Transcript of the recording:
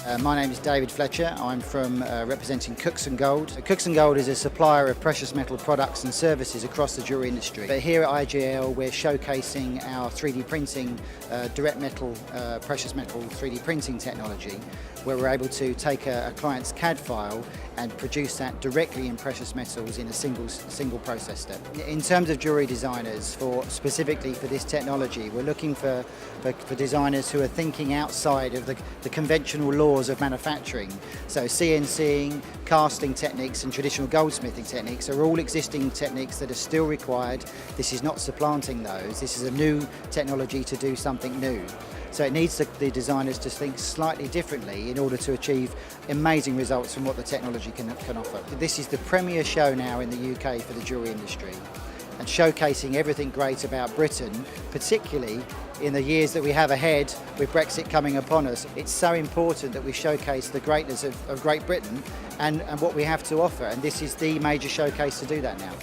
My name is David Fletcher. I'm from representing Cooksongold. Cooksongold is a supplier of precious metal products and services across the jewellery industry. But here at IGL we're showcasing our 3D printing, direct metal, precious metal 3D printing technology, where we're able to take a client's CAD file and produce that directly in precious metals in a single process step. In terms of jewellery designers, specifically for this technology, we're looking for designers who are thinking outside of the conventional laws of manufacturing. So CNCing, casting techniques and traditional goldsmithing techniques are all existing techniques that are still required. This is not supplanting those. This is a new technology to do something new. So it needs the designers to think slightly differently in order to achieve amazing results from what the technology can offer. This is the premier show now in the UK for the jewellery industry, and showcasing everything great about Britain, particularly in the years that we have ahead with Brexit coming upon us. It's so important that we showcase the greatness of Great Britain and what we have to offer, and this is the major showcase to do that now.